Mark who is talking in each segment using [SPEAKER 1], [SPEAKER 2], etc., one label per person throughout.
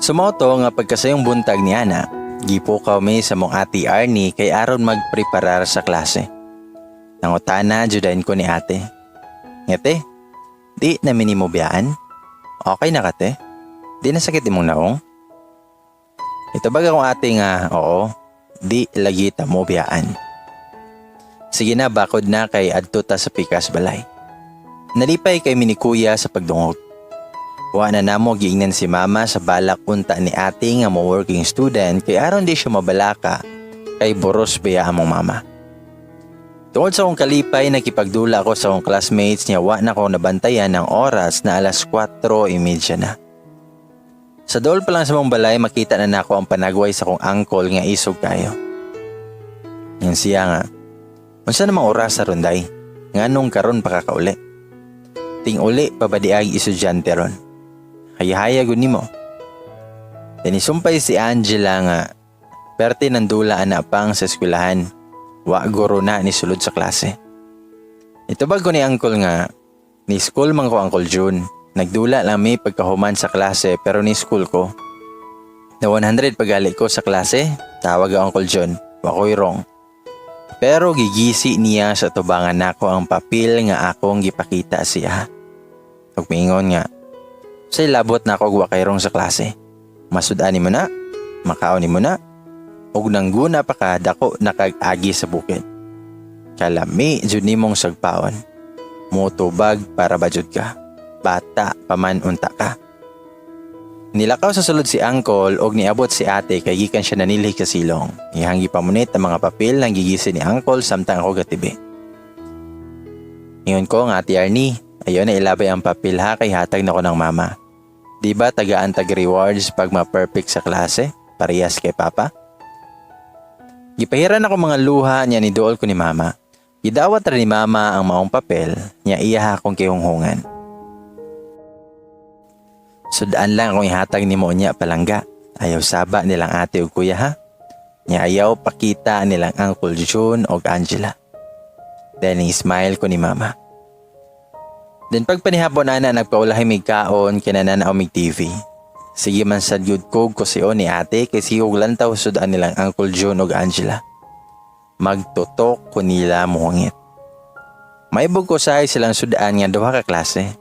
[SPEAKER 1] Sumoto nga pagkasayong buntag ni Ana, gipukaw mi sa mong ati Arnie kay aron magpreparar sa klase. Nangutana judain ko ni ate. Ngete, di na minimobiyaan? Okay na kate? Di na sakit imong naong? Itabag akong ate nga, oo, di lagi ta mo biyaan. Sige na, bakod na kay adto ta sa pikas balay. Nalipay kay minikuya sa pagdungog. Wa na namo giingnan si mama sa balak unta ni ate nga mo working student kay aron di siya mabalaka kay boros biya among mama. Tungod sa akong kalipay nakipagdula ako sa akong classmates niya wa na ko nabantayan ng oras na alas 4:30 na. Sa dool pa lang sa mong balay makita na nako ang panagway sa akong uncle nga isog kayo. Yan siya nga. Unsa namang oras sa ronday? Nganong karon pa kakauli? Ting uli pabadiag estudyante ron. Hayahaya gud nimo. Dinisumpay si Angela nga perte nandula ana pang sa eskwelahan. Wa guro na ni sulod sa klase. Itubag ko ni uncle nga ni school man ko Uncle June. Nagdula lang mi pagkahuman sa klase pero ni school ko. Na 100 pagali ko sa klase, tawag ang Uncle John. Wa ko'y wrong. Pero gigisi niya sa tubangan nako ang papel nga akong gipakita siya. Ug mingon nga, say labot na ako wakayrong sa klase. Masudani mo na, makaon mo na, ug nangguna pa ka dako nakag-agi sa bukid. Kalami jud nimong sagpaon. Motubag para bajud ka. Bata paman unta ka. Nilakaw sa sulod si uncle og niabot si ate kay gikan siya nanilhi sa silong. Ihanggi pamunit ang mga papel nang gigisi ni uncle samtang ako gatibi. Ingon ko nga ati Arnie, ayon na ilabay ang papel ha kay hatag na ko ng mama. Di ba tagaan tag rewards pag ma-perfect sa klase? Parehas kay papa? Gipahiran ako mga luha niya ni dool ko ni mama. Gidawat ra ni mama ang maong papel niya iya akong kihunghungan. Sudaan lang akong ihatag ni mo niya palangga. Ayaw saba nilang ate o kuya ha. Niya ayaw pakita nilang Uncle June o Angela. Then smile ko ni mama. Then pagpanihapon na nagpaulahay mig kaon kinanana o mig TV. Sige man sad yud kog ko siyo ni ate kay sihog lantaw sudaan nilang Uncle June o Angela. Magtutok ko nila muhangit. Maibog ko sahay silang sudaan nga duha ka klase.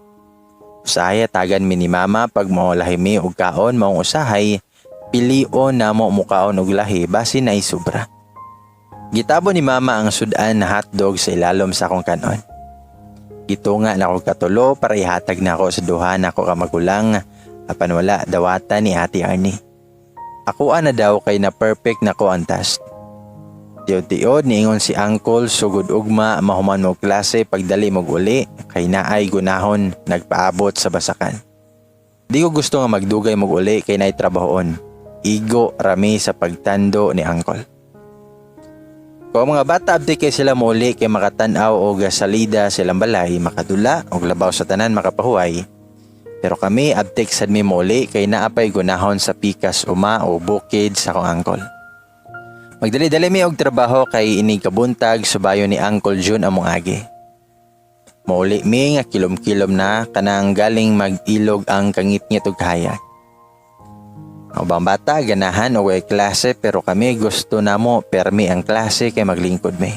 [SPEAKER 1] Usahay tagan mi ni mama pag maulahi mi og kaon maong usahay pilion na mo mukaon og lahi basi na isubra. Gitabo ni mama ang sudan na hotdog sa ilalom sa akong kanon. Gitunga na ako katulo para ihatag na ako sa duha na ako kamagulang apan wala dawata ni Ate Arnie. Ako na daw kay na perfect na ko ang task. Tiod-tiod niingon si uncle sugod ugma mahuman mo klase pagdali mo uli kay naay gunahon nagpaabot sa basakan. Di ko gusto nga magdugay mo uli kay naay trabahoon. Igo rami sa pagtando ni uncle. Kung mga bata abdi kay sila muli kay makatan-aw o salida silang balay makadula o labaw sa tanan makapahuay. Pero kami abtik sad mi muli kay naapay gunahon sa pikas uma o bukid sa akong uncle. Magdali-dali mi og trabaho kay inig kabuntag subayo ni Uncle June among agi. Mauli mi nga kilom-kilom na kanang galing mag-ilog ang kangit-ngit og hayag. Ang ubang bata ganahan og klase pero kami gusto namo permi ang klase kay maglingkod mi.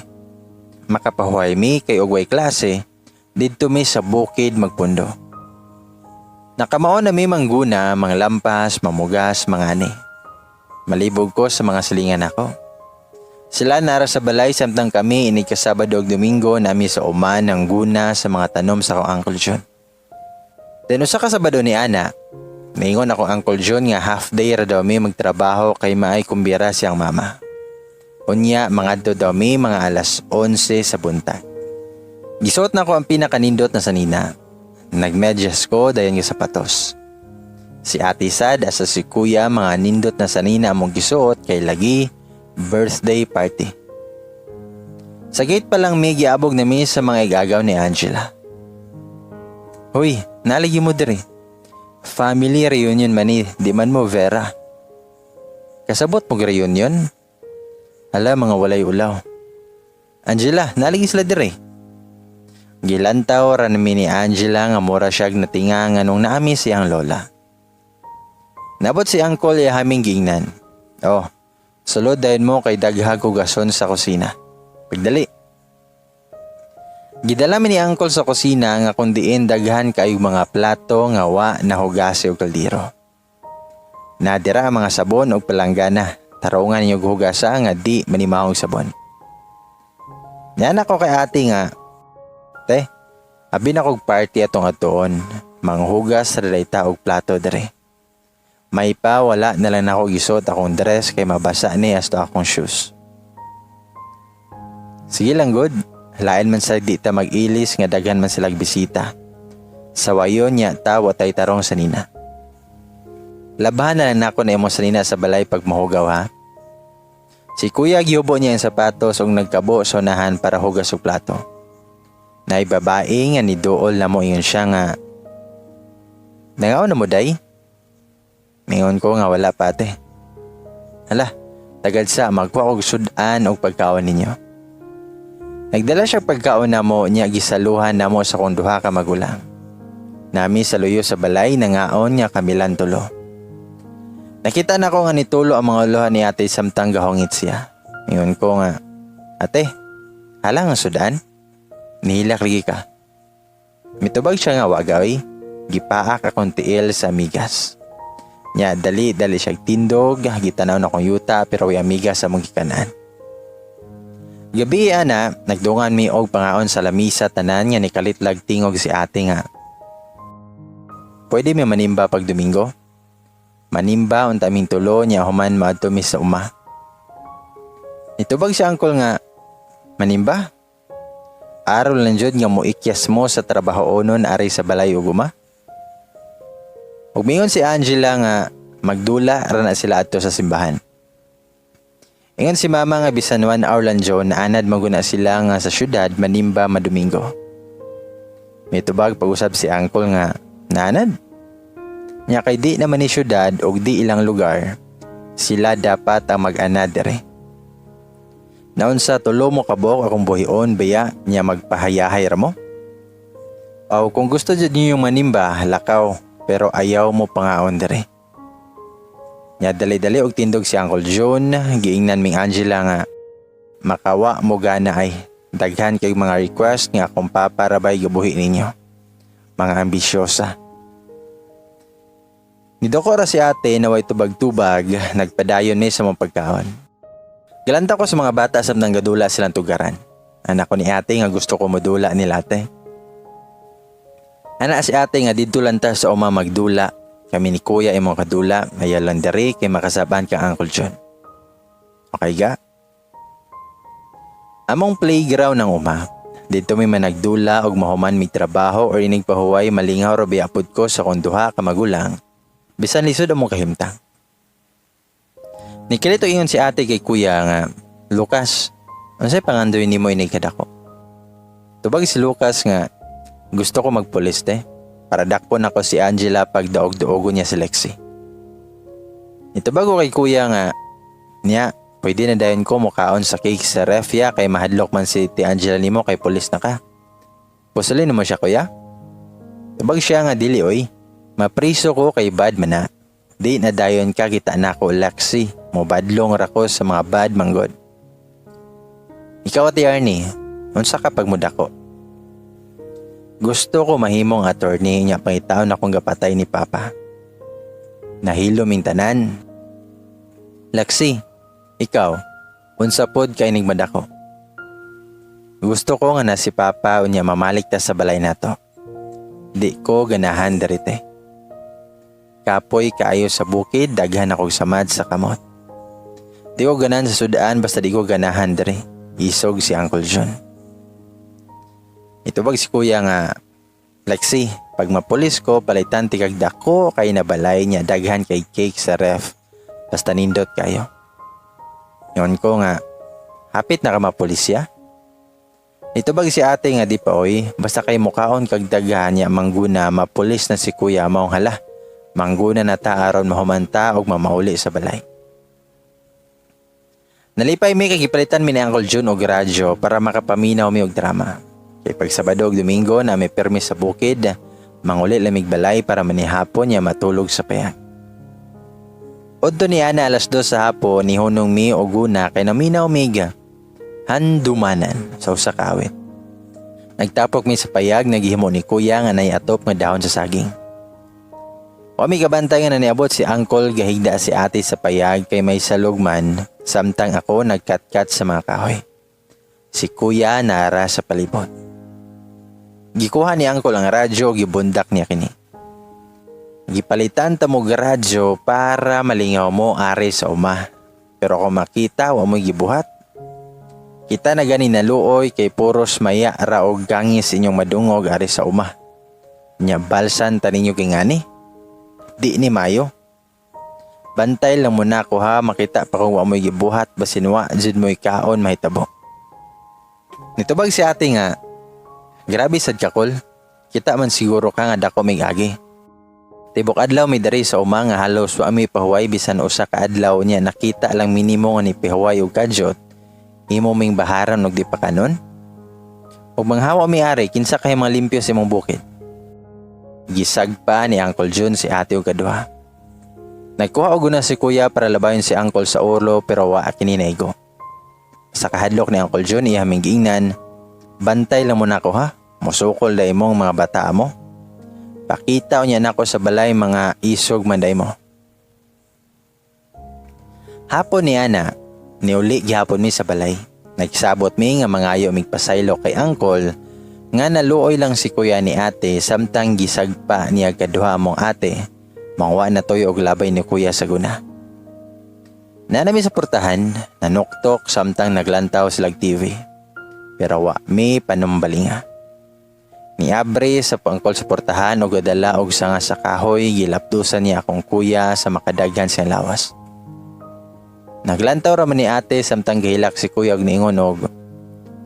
[SPEAKER 1] Makapahuay mi kay og klase didto mi sa bukid magpundo. Nakamaon na mi mangguna, manglampas, mamugas, mangani. Malibog ko sa mga silingan ako. Sila nara sa balay samtang kami inig ka Sabado ug Domingo nami sa uman ng guna sa mga tanom sa akong Uncle John. Then usa ka Sabado ni Ana, maingon ako Uncle John nga half day ra daw mi magtrabaho kay maay kumbira siyang mama. Unya mangadto daw mi mga alas 11 sa buntag. Gisuot na ko ang pinakanindot na sanina. Nagmedyas ko dayon nga sapatos. Si Ate Sad asa si Kuya mga nindot na sanina among gisuot kay lagi birthday party. Sa gate pa lang may giabog na mi sa mga igagaw ni Angela. Hoy, nalagi mo diri. Family reunion man di man mo Vera. Kasabot mo reunion? Hala mga walay ulaw. Angela, nalagi sila diri. Gilantaw ra nami ni Angela nga mura siyag natinga nganong naami siyang lola. Nabot si Uncle ya haming gingnan. Oh, sulod dayon mo kay daghag hugason sa kusina. Pagdali. Gidala mi ni Uncle sa kusina nga kundiin daghan kaayong mga plato nga wa nahugasi og kaldero. Nadira ang mga sabon og palanggana. Tarungan niyo hugasa nga di manimahong sabon. Yan ako kay ate nga, te, abi na kog party atong atoon, manghugas sa dayta og plato dere. May pa wala na lang ako gisot akong dress kay mabasa ni asto akong shoes. Sige lang good, lain man sa di ta mag-ilis nga daghan man silang bisita. Sa wayon niya ta watay tarong sa nina. Labahan na lang ako na imo sa nina sa balay pag mahugaw ha. Si kuya gihubo niya ang sapatos ug nagkabo sa unahan para hugas og plato. Nay babae nga ni Dool na mo iyon siya nga. Nangaw na mo day? Mingon ko nga wala pate. Hala, tagal sa magkuha og sudan og pagkaon ninyo. Nagdala siya pagkaon na mo niya gisaluhan na mo sa kong duha ka magulang. Nami sa luyo sa balay nangaon nga kamilan tulo. Nakita na ko nga nitulo ang mga ulohan ni ate samtang gahongit siya. Ngayon ko nga, ate, halang ang sudan? Nihilak lagi ka. Mitubag siya nga wagawi, gipaak akong tiil sa amigas. Nya dali siya tindog, gitanaw na kong yuta pero way amigas sa mong gikanan. Gabi ana, nagdungan mi og pangaon sa lamisa tanan nga nikalitlag tingog si ate nga. Pwede mi manimba pag Domingo? Manimba unta aming tulo niya human maadto mi sa uma. Nitubag si Uncle nga, manimba? Aral lang jud nga moikyas mo sa trabaho onon ari sa balay ug uma. Ug mingon si Angela nga magdula ra na sila adto sa simbahan. Ingon si mama nga bisan 1 hour lang jud naanad maguna sila nga sa syudad manimba madomingo. Mitubag pag-usab si Uncle nga, naanad? Nya kay di naman ni syudad o di ilang lugar, sila dapat ang mag-anad dere. Naon sa tulo mo kabok akong buhion baya nya magpahayahay ra mo? O kung gusto jud niyo yung manimba, lakaw, pero ayaw mo pangaon dere. Nya dali-dali og tindog si Uncle John, giingnan ming Angela nga makawa mo gana ay daghan kay mga request nga akong paparabay gabuhi ninyo. Mga ambisyosa. Nidoko ra si ate na way tubag-tubag, nagpadayon ni sa mga pagkaon. Galanta ko sa mga bata samtang gadula silang tugaran. Anak ko ni ate nga gusto ko modula nila ate. Anak si ate nga didto lang ta sa uma magdula. Kami ni kuya imong kadula, ayaw lang diri kay makasaban ka Uncle John. Okay ga? Among playground ng uma. Dito may managdula og mahuman may trabaho or inig pahuway malingaw ra biapod ko sa kong duha ka magulang. Bisan lisod among kahimtang. Nikilito ingon si ate kay kuya nga, Lucas, unsay pangandoy nimo inig kadako? Tubag si Lucas nga, gusto ko magpulis te, para dakpon ako si Angela pag daog-duogo niya si Lexi. Itubag ko kay kuya nga, niya, pwede na dayon ko mukaon sa cake sa refya kay mahadlok man si ti Angela nimo kay pulis na ka. Pusulin mo siya kuya? Tubag siya nga dili oy. Mapriso ko kay bad man na. Di na dayon ka kita na ko Lexi. Mo badlong ra ko sa mga bad manggod. Ikaw ati Arnie, unsa ka pag mudako? Gusto ko mahimong attorney niya pangitaon akong gapatay ni Papa. Nahilo ming tanan. Lexi, ikaw, unsa pod kay nigmadako? Gusto ko nga na si Papa unya mamalik ta sa balay nato. Di ko ganahan darite. Kapoy kaayo sa bukid, daghan ako samad sa kamot. Di ko ganahan sa sudaan basta di ko ganahan dere. Isog si Uncle John. Itubag si kuya nga, Lexi, pag mapulis ko, palitan tigag dako kay nabalay niya daghan kay cake sa ref. Basta nindot kayo. Yon ko nga, hapit na ka mapulisya? Itubag si ate nga di pa oy, basta kay mukaon kag daghan niya mangguna mapulis na si kuya maong hala. Mangguna na ta aron mahumanta og mamauli sa balay. Nalipay mi kay gipalitan mi ni Uncle John og radyo para makapaminaw mi og drama. Kay pag Sabado ug Domingo na may permis sa bukid, manguli lamig balay para manihapon niya matulog sa payag. Odto ni ana alas 2 sa hapon ni hunong mi og guna kay naminaw miga. Handumanan sa usa ka awit. Nagtapok mi sa payag naghimo ni kuya nga nay atop nga dahon sa saging. Wa mi kabantay nga naniabot si uncle gahigda si ate sa payag kay may salugman samtang ako nagkatkat sa mga kahoy. Si kuya nara sa palibot. Gikuha ni uncle ang radyo gibundak niya kini. Gipalitan ta mo radyo para malingaw mo ari sa uma. Pero kung makita wa mo gibuhat. Kita na gani naluoy kay puros maya ra og gangis inyong madungog ari sa uma. Nya balsan ta ninyo kay ngani. Di ni mayo. Bantay lang muna ko ha makita pa kung wa mo gibuhat basin wa jud mo kaon mahitabo. Nitubag si ate nga, grabe sad kakol. Kita man siguro ka nga dako mig agi. Tibok adlaw may dari sa uma nga halos wa mi pahuway bisan usa ka adlaw niya nakita lang minimo nga ni pahuway og kadyot. Imo ming baharan og di pa kanon. Ug manghawa mi ari kinsa kay mga limpyo sa imong bukid. Gisag pa ni Uncle Jun si ate og kaduha. Nagkuha og una si kuya para labayon si Uncle sa ulo pero wa kini naigo. Sa kahadlok ni Uncle Jun iya ming giingnan, bantay lang mo nako ha. Musukol da imong mga bata mo. Pakita niya nako sa balay mga isog manday mo. Hapon ni ana, niuli gihapon mi sa balay. Nagsabot mi nga mangayo mig pasaylo kay Uncle nga naluoy lang si kuya ni ate samtang gisagpa niya kaduha mong ate. Mangwa na toyo og labay ni kuya sa guna. Nanami sa portahan, nanuktok samtang naglantaw silag TV. Pero wa mi panumbalinga. Niabre sa pangkol sa portahan o gadala og sanga sa kahoy gilapdusan niya akong kuya sa makadaghan siyang lawas. Naglantaw raman ni ate samtang gihilak si kuya og niingon og,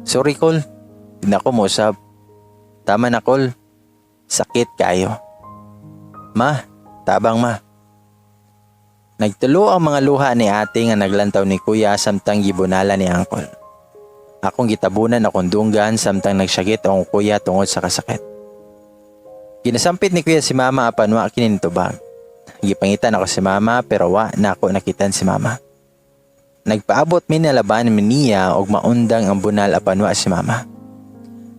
[SPEAKER 1] "Sorry Col, di na ko mousab. Tama na Col, sakit kayo." "Ma, tabang ma." Nagtulo ang mga luha ni ate nga naglantaw ni kuya samtang gibunala ni Uncle. Akong gitabunan akong dunggan samtang nagsyagit akong kuya tungod sa kasakit. Ginasampit ni kuya si mama apan wa kini nitubag. Gipangitan ako si mama pero wa na ako nakitan si mama. Nagpaabot mi na laban niya og maundang ang bunal apan wa si mama.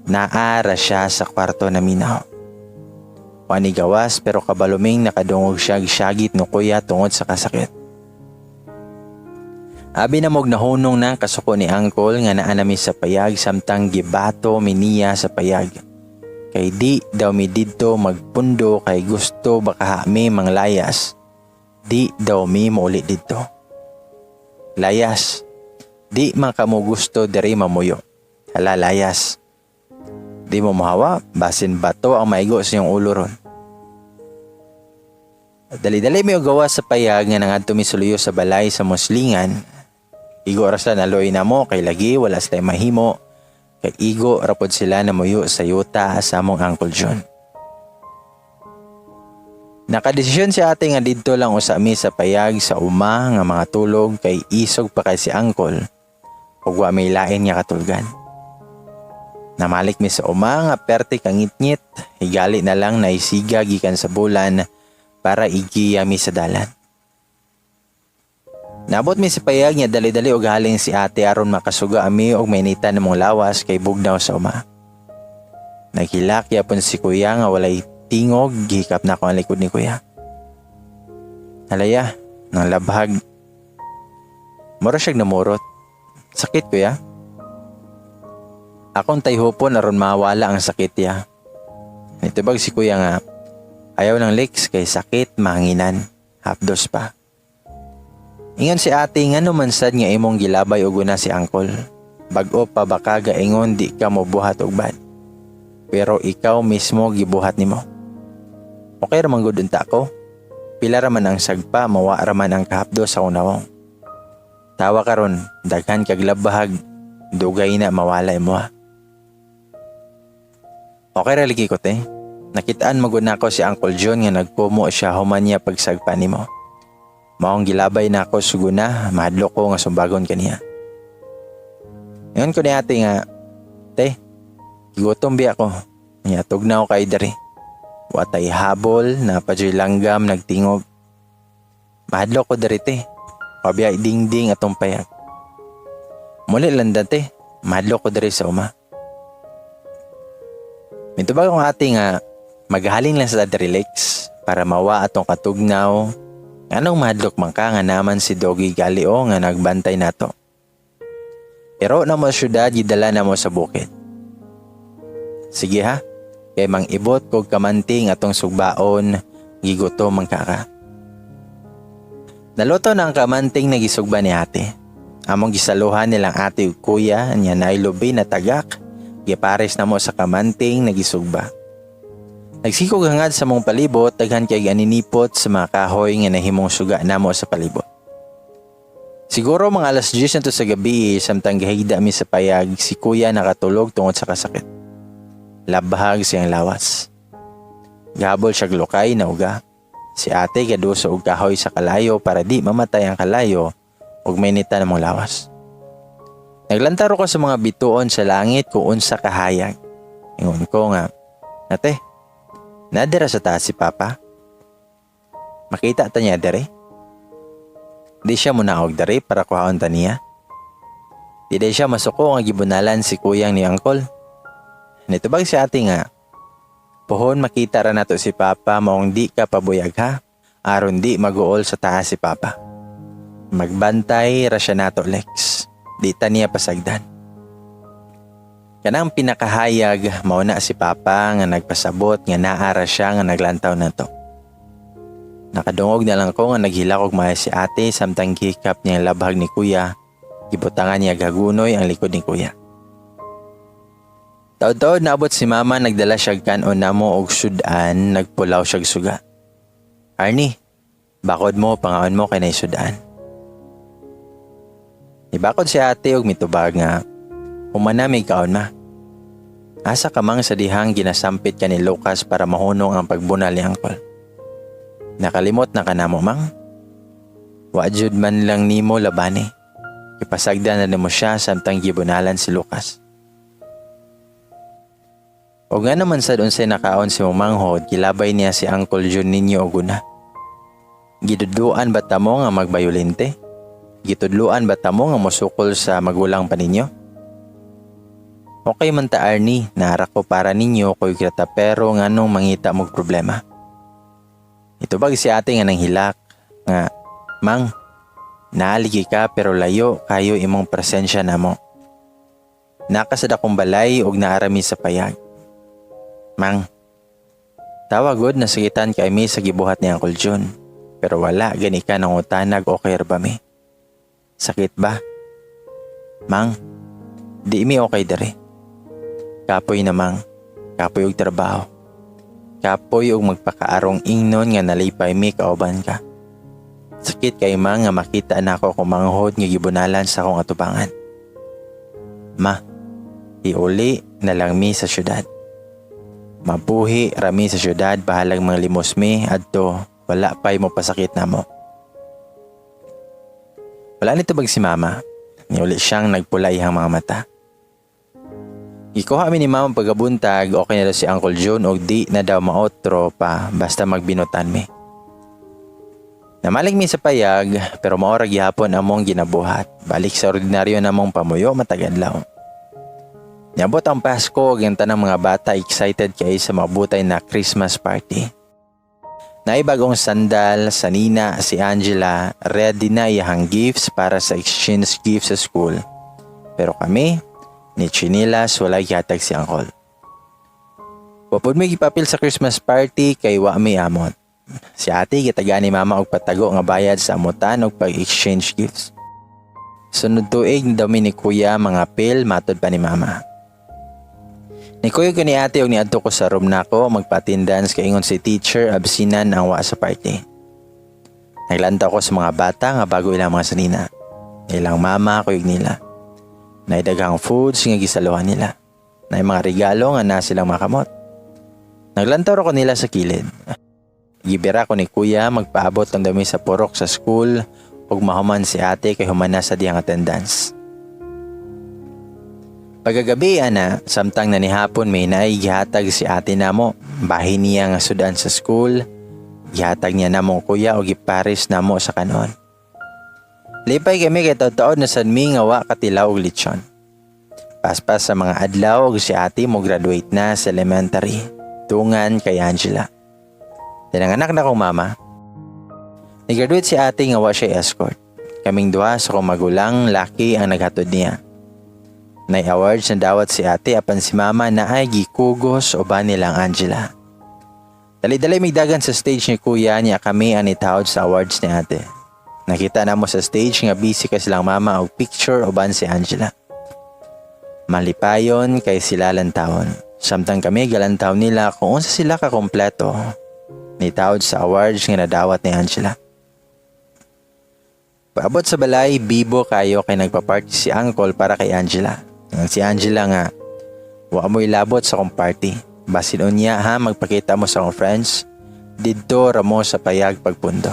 [SPEAKER 1] Naara siya sa kwarto na minaw. Wa ni gawas pero kabaluming nakadungog siya gisyagit no kuya tungod sa kasakit. Abi na mog nahunong na kasuko ni Uncle nga naa nami sa payag samtang gibato miniya sa payag. Kay di daw mi didto magpundo kay gusto baka mi manglayas. Di daw mi mauli didto. Layas. Di man kamo gusto diri mamuyo. Hala layas. Di mo mahawa basin bato ang maigo sa iyong ulo ron. Dali-dali mi og gawas sa payag nga nangadto mi suluyo sa balay sa muslingan. Igo oras na naloy na mo kay lagi wala sila mahimo kay igo rapod sila na muyo sa yuta sa among Uncle John. Nakadesisyon si ate nga didto lang usami sa payag sa uma nga mga tulog kay isog pa kay si Uncle ug wa may lain nga katulgan. Namalik mi sa uma nga perti kangitngit higali na lang naisiga gikan sa bulan para igiya mi sa dalan. Nabot mi si payag niya dali-dali og halin si ate aron makasuga ami og mainitan namong lawas kay bugnaw sa uma. Naghilak yapon si kuya nga walay tingog gihikap na ako ang likod ni kuya. Halaya, nang labhag. Mura siyag namurot. Sakit kuya? Akong tayhupon aron mawala ang sakit ya. Nitubag si kuya nga ayaw ng leaks kay sakit mahanginan. Hapdos pa. Ingon si ate nga naman sad nga imong gilabay og una si Uncle. Bag-o pa baka gaingon di ka mo buhat og bad. Pero ikaw mismo gibuhat nimo. Okay ra man gud unta ko. Pila ra man ang sagpa, mawa ra man ang kahapdo sa unawong. Tawa karon, daghan kag labahag, dugay na mawala imo ha. Okay ra ligi ko te. Nakitaan magud nako si Uncle John nga nagpumo siya human niya pagsagpa nimo. Maong gilabay na ako suguna, mahadlok ko nga sumbagon kaniya. Ngayon ko ni ate nga, te, gutom biya ko. Nga tugnaw kay dari. Watay habol na padyoy langgam nagtingog. Mahadlok ko diri te. Pabiyay dingding atong payag. Muli lang dati, mahadlok ko diri sa uma. Mitubag akong ate nga maghaling lang sa diri lakes para mawa atong katugnaw. Anong mahadlok man ka nga naman si Doggy Galio nga nagbantay nato. Pero na mo syudad, gidala na mo sa bukid. Sige ha, kay mang ibot kog kamanting atong sugbaon, giguto man ka. Naluto na ang kamanting na gisugba ni ate. Among gisaluhan nilang ate ug kuya niya na ilubi na tagak, gipares na mo sa kamanting na gisugba. Nagsikog hangad sa mong palibot, daghan kay ganinipot sa mga kahoy nga nahimong suga namo sa palibot. Siguro mga alas 10 na to sa gabi, samtang gahigda mi sa payag, si kuya nakatulog tungod sa kasakit. Labhag siyang lawas. Gabol siya glukay na uga. Si ate gaduso og kahoy sa kalayo para di mamatay ang kalayo ug mainita namong lawas. Naglantaro ko sa mga bituon sa langit kung unsa kahayag. Ingon ko nga, ate, nadira sa taas si Papa? Makita ta niya dere? Di siya munaog dere para kuhaon ta niya? Di siya masuko nga gibunalan si kuyang ni Uncle? Nitubag si ate nga, pohon makita ra nato si Papa maong di ka pabuyag ha, aron di maguol sa taas si Papa. Magbantay ra siya nato Lex, di ta niya pasagdan. Kanang pinakahayag mao na si Papa nga nagpasabot nga naara siya nga naglantaw nato. Nakadungog na lang ko nga naghilak og maayo si ate samtang gikap niya ang labhag ni kuya, gibutangan niya gagunoy ang likod ni kuya. Taod-taod naabot si mama, nagdala siya kanon namo og sudan, nagpulaw siya suga. Arnie, bakod mo, pangaon mo kay nay sudan. Ibakod si ate og mitubag nga, humana may kaon ma. Asa ka mang sa dihang ginasampit ka ni Lucas para mahunong ang pagbunal ni Uncle. Nakalimot na ka namo mang? Wajud man lang nimo labani. Ipasagda na nimo siya samtang gibunalan si Lucas. O nga naman sa doon siya nakaon si Mamanghod, gilabay niya si Uncle Jun ninyo o guna. Giduduan ba tamo nga magbayolente? Gitudluan ba tamo nga musukol sa magulang pa ninyo? Okay man ta Arnie, naara ko para ninyo ko'y krata pero nga nung mangita mong problema. Ito bag si ate nga nang hilak, nga, Mang, naaligi ka pero layo kayo imong presensya na mo. Nakasad akong balay og naarami sa payag. Mang, tawagod na sakitan kay mi sa gibuhat ni Uncle Jun. Pero wala, gani ka ng utanag okay ba mi? Sakit ba? Mang, di mi okay dere. Kapoy na mang, kapoy og trabaho. Kapoy og magpakaarong ingnon nga nalipay mi kauban ka. Sakit kay mang nga makita na ako kumanghod nga gibunalan sa akong atubangan. Ma, iuli na lang mi sa syudad. Mabuhi rami sa syudad bahalang mga limos mi adto wala pa'y mo pasakit na mo. Wala nito bag si mama. Niuli siyang nagpulayhang mga mata. Ikuha mi ni mama pagabuntag okay na daw si Uncle Jun o di na daw maotro pa basta magbinutan mi. Namalig mi sa payag pero maorag gihapon among ginabuhat. Balik sa ordinaryo namong pamuyo matagadlaw. Niabot ang Pasko ug ang tanang mga bata excited kay sa mabutay na Christmas party. Naibagong sandal sa nina si Angela, ready na iyahang gifts para sa exchange gift sa school. Pero kami, ni chinilas wala gihatag si Uncle. Wapod may gipapil sa Christmas party kay wa may amot. Si ate gitaga ni mama og patago nga bayad sa amutan og pag-exchange gifts. Sunod tuig daw ni kuya mga pil matod pa ni mama. Ni kuya ko ni ate og niadto ko sa room nako magpa-attendance kay ingon si teacher absinan ang wa sa party. Naglantaw ko sa mga bata nga bago ilang mga sanina. Ilang mama kuyog nila. Naidaghang foods nga gisaluhan nila. Nay mga regalo nga na silang makamot. Naglantaw ko nila sa kilid. Gibira ko ni kuya magpaabot ang dami sa purok sa school ug mahuman si ate kay humana sa diyang attendance. Pagagabi ana, samtang nanihapon may naigihatag si ate namo, bahin niya nga sudan sa school, Gihatag niya namong kuya o gipares namo sa kanon. Lipay kami kay taon na sanmi nga wa katilaw og lechon. Paspas sa mga adlaw og si ate mo graduate na sa elementary. Tungan kay Angela. Tinanganak na kong mama. Nag-graduate si ate nga wa siya escort. Kaming duha sa kong magulang laki ang naghatod niya. Nay awards na dawat si ate apan si mama na ay gikugos o ba nilang Angela. Dali-dali migdagan sa stage ni kuya niya kami ang nitawad sa awards ni ate. Nakita na mo sa stage nga busy ka silang mama og picture o ban si Angela. Malipayon kay sila lantawon. Samtang kami galantaw nila kung unsa sila ka kompleto. Nitawad sa awards nga nadawat ni Angela. Paabot sa balay, bibo kayo kay nagpa-party si uncle para kay Angela. Si Angela nga, wa mo ilabot sa kong party. Basin unya ha, magpakita mo sa kong friends. Didto ramo sa payag pagpundo.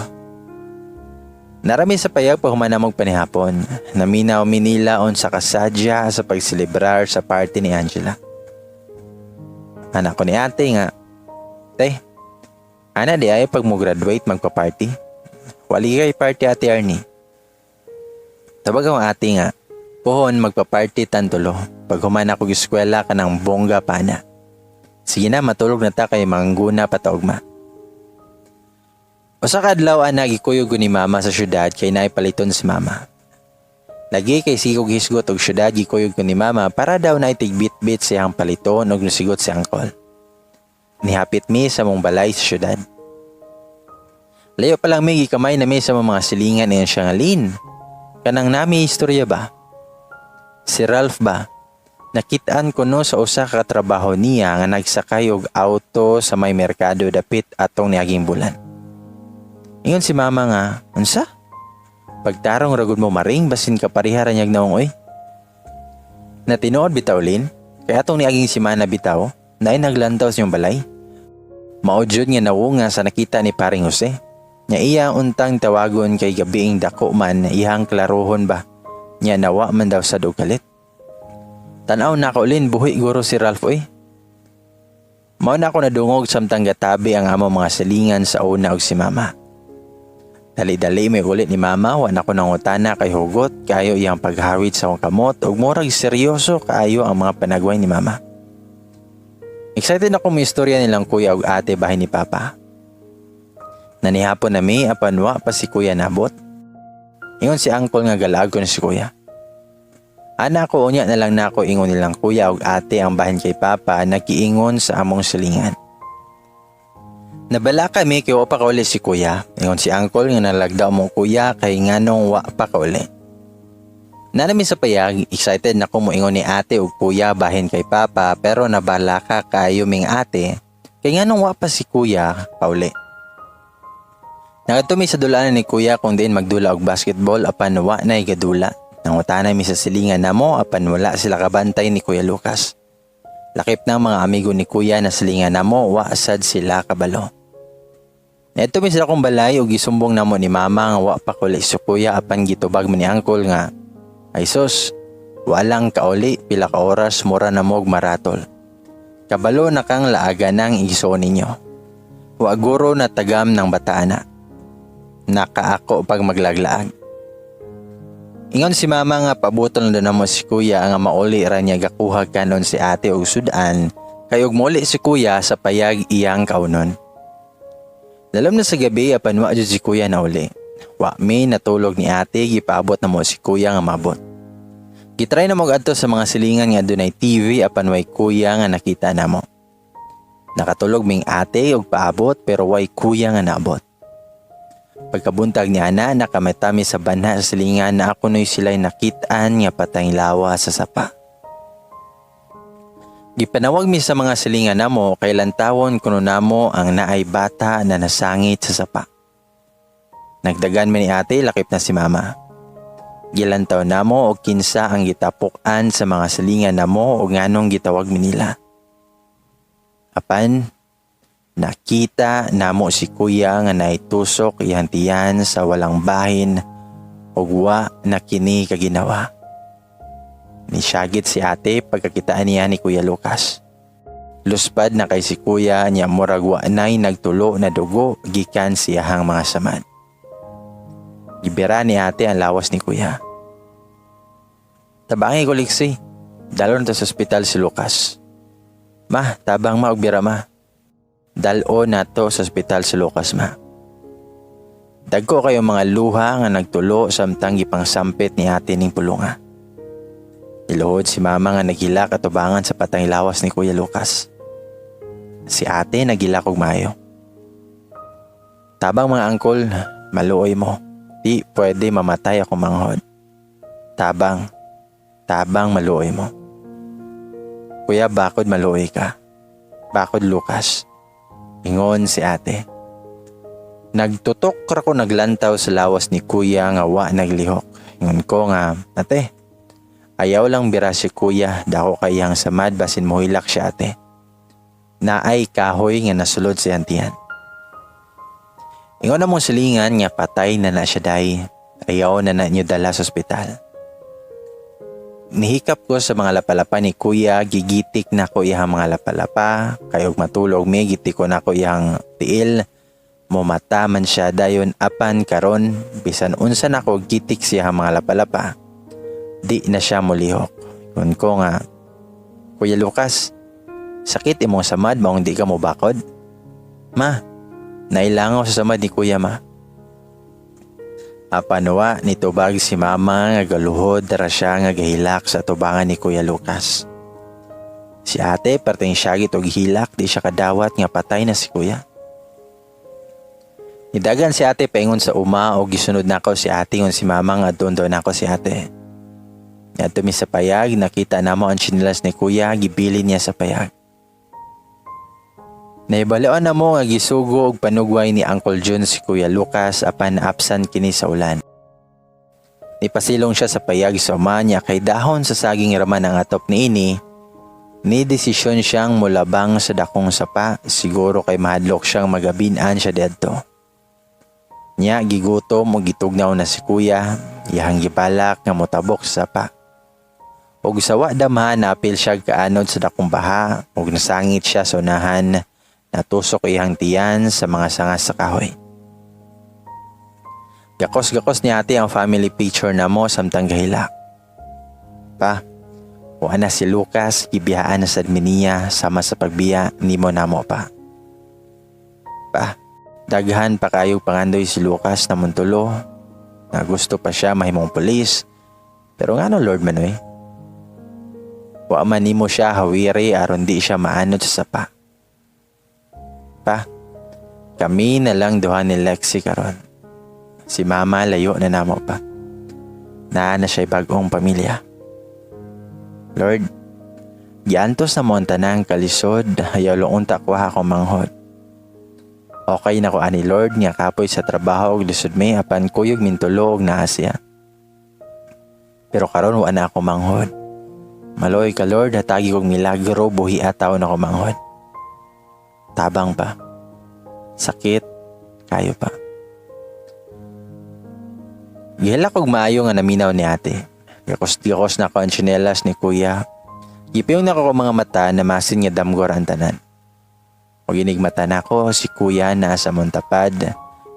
[SPEAKER 1] Narami sa payag pa humanamog panihapon. Naminaw minilaon sa kasadya sa pagselebrar sa party ni Angela. Anak ko ni ate nga, Tay, ana di ay pag mo graduate magpa-party. Wali kay party ate Arnie. Tabag ang ate nga, pohon magpa-party tantulo. Pag humana ko eskwela ka ng bongga pana. Sige na, matulog na ta kay mangguna pataugma. O sa kadlaw gikuyog ni mama sa syudad kay naipaliton si mama. Lagi kay sigog hisgot og syudad gikuyog ko ni mama para daw na itigbit-bit siyang paliton og nasigot si uncle. Nihapit mi sa mong balay sa syudad. Layo pa lang may gikamay na mi sa mga silingan niya siya nga Lin. Kanang nami istorya ba? Si Ralph ba? Nakitaan ko no sa usa ka trabaho niya nga nagsakay og auto sa may merkado dapit atong niaging bulan. Ingon si mama nga, unsa? Pagtarong ragod mo maring basin ka parihara niyag naong oy. Natinood bitaw Lin, kaya atong niaging si Mana bitaw, na naglantaw sa iyong balay. Maudjud nga nawunga sa nakita ni paring Jose. Nya iya untang tawagon kay gabiing dako man ihang klarohon ba. Nya nawa man daw sa dugalit. Tanaw na ko Lin, buhi guro si Ralph oy. Mao na ako nadungog samtang gatabi ang among mga silingan sa una og si mama. Dali-dali may ulit ni mama, wa na ko nangutana kay hugot kayo iyang paghawid sa akong kamot ug murag seryoso kaayo ang mga panagway ni mama. Excited ako may istorya nilang kuya ug ate bahay ni papa. Nanihapon na mi apan wa pa si kuya nabot. Ingon si uncle nga galag ko na si kuya. Ana ko unya na lang nako ingon nilang kuya ug ate ang bahin kay papa nakiingon sa among silingan. Nabala kami kay wa pa kauli si kuya. Ingon si uncle nga nalagdaw mong kuya kay nganong wa pa kauli. Nanami sa payag, excited na ko mo ingon ni ate ug kuya bahin kay papa pero nabala ka kayo ming ate kay nganong wa pa si kuya kauli. Nagatumi sa dulanan ni kuya kung din magdula og basketball apan wa nay gadula. Nangutana mi sa silingan namo apan wala sila kabantay ni Kuya Lucas. Lakip ng mga amigo ni kuya na silingan namo wa asad sila kabalo. Neto mi sila kong balay ug gisumbong namo ni mama nga wa pa kuli si kuya apan gitubag man ni uncle nga, ay sus, walang kauli pila ka oras mura na mog maratol. Kabalo na kang laaga ng iso ninyo. Wa guro na tagam ng bataana. Nakaako pag maglaglaag. Ingon si mama nga pabutol na mo si kuya nga mauli ra niya gakuha kanon si ate og sudan kay og muli si kuya sa payag iyang kaunon. Dalam na sa gabi apan wa jud si kuya na uli. Wa mi natulog ni ate gipaabot na mo si kuya nga mabot. Gitry na mo adto sa mga silingan nga dunay TV apan way kuya nga nakita namo. Nakatulog ming ate og paabot pero way kuya nga naabot. Pagkabuntag ni ana nakamatami sa banha sa silingan na ako noy sila'y nakitaan nga patay lawa sa sapa. Gipanawag mi sa mga silingan namo kay lantawon kuno namo ang naay bata na nasangit sa sapa. Nagdagan mi ni ate lakip na si mama. Gilantaw namo og kinsa ang gitapukan sa mga silingan namo og nganong gitawag mi nila. Apan nakita namo si kuya nga naitusok iyang tiyan sa walang bahin ug wa na kini kaginawa. Nisyagit si ate pagkakitaan niya ni Kuya Lucas. Luspad na kay si kuya niya murag wa nay nagtulo na dugo gikan siyahang mga samad. Gibira ni ate ang lawas ni kuya. Tabangi ko liksi. Dalon ta sa ospital si Lucas. Ma, tabang ma og bira ma. Dalo na to sa ospital si Lucas ma. Dagko kayo mga luha nga nagtulo samtang gipangsampit ni ate ning pulunga. Iluhod si mama nga naghila katubangan sa patang lawas ni Kuya Lucas. Si ate nagila kog maayo. Tabang mga angkol, maluoy mo. Di pwede mamatay ako manghod. Tabang maluoy mo. Kuya, bakod maluoy ka. Bakod Lucas. Ingon si ate. Nagtutok ra ko naglantaw sa lawas ni kuya nga wa naglihok. Ingon ko nga, ate, ayaw lang bira si kuya, dako kayang samad basin mohilak siya ate. Naay kahoy nga nasulod si antiyan. Ingon na mong silingan nga patay na siya day. Ayaw na nyo dala sa ospital. Nihikap ko sa mga lapalapa ni kuya, gigitik na ko iyang mga lapalapa, kayog matulog may gitik ko na ko iyang tiil, mumata man siya dayon apan karon bisan unsa na ko gitik siya mga lapalapa. Di na siya mulihok. Kun ko nga, Kuya Lucas, sakit imong samad maong di ka mo bakod? Ma, nailangaw sa samad ni kuya ma. Apanwa nitubag si mama nga galuhod dara siya nga gahilak sa tubangan ni Kuya Lucas. Si ate perting syagit og hilak di siya kadawat nga patay na si kuya. Nidagan si ate paingon sa uma o gisunod nako si ate ngon si mama nga doon nako si ate. Ngadto mi sa payag nakita namo ang tsinelas ni kuya, gibilin niya sa payag. Naibalion na mo nga gisugo og panugway ni Uncle Jun si Kuya Lucas apan absent kini sa ulan. Nipasilong siya sa payag sa uma niya kay dahon sa saging raman ang atop niini. Ni desisyon siyang mulabang sa dakong sapa, siguro kay mahadlok siyang magabinan siya dedto. Nya gigutom o gitugnaw na si kuya, iyang gibalak nga motabok sa sapa. Og sawa damahan napil siya kaanod sa dakong baha og nasangit siya sa unahan. Natusok iyang tiyan sa mga sanga sa kahoy. Gakos-gakos ni ate ang family picture na mo samtang gahilak. Pa, kuha na si Lucas, gibiyaan na sa Adminia sama sa pagbiya ni mo na mo pa. Pa, daghan pa kayong pangandoy si Lucas na muntulo na gusto pa siya mahimong pulis. Pero nga no Lord Manoy, wa man nimo siya hawiri aron di siya maanod sa sapa. Pa, kami na lang duha ni Lexi karon. Si mama layo na namo pa. Na siya'y bagong pamilya. Lord, giantos na mo ang tanang kalisod, ayaw luunta ko ha akong manghod. Okay na ko ani Lord nga kapoy sa trabaho og lisod may apan kuyog mintulog na siya. Pero karon wa na ako manghod. Maloy ka Lord, hatagi kong milagro buhi ataw na ko manghod. Tabang pa. Sakit. Kayo pa. Gihila kog maayo nga naminaw ni ate. Gakos na ko ang tsinelas ni kuya. Gipiyong na ko mga mata na masin nga damgor ang tanan. O ginigmata na ko si kuya na sa montapad,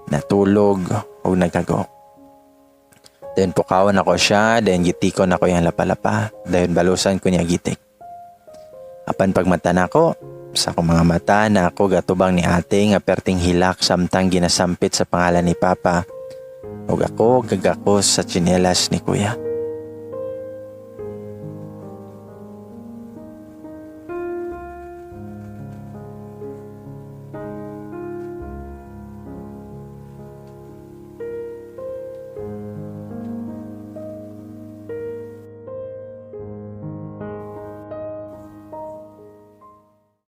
[SPEAKER 1] natulog o nagkagok. Then pukawan ako siya, then gitikon ako yung lapalapa, then balusan ko niya gitik. Apan pagmata na ko, sa akong mga mata na ako gatubang ni ate nga perting hilak samtang ginasampit sa pangalan ni Papa ug ako gagakos sa tsinelas ni kuya.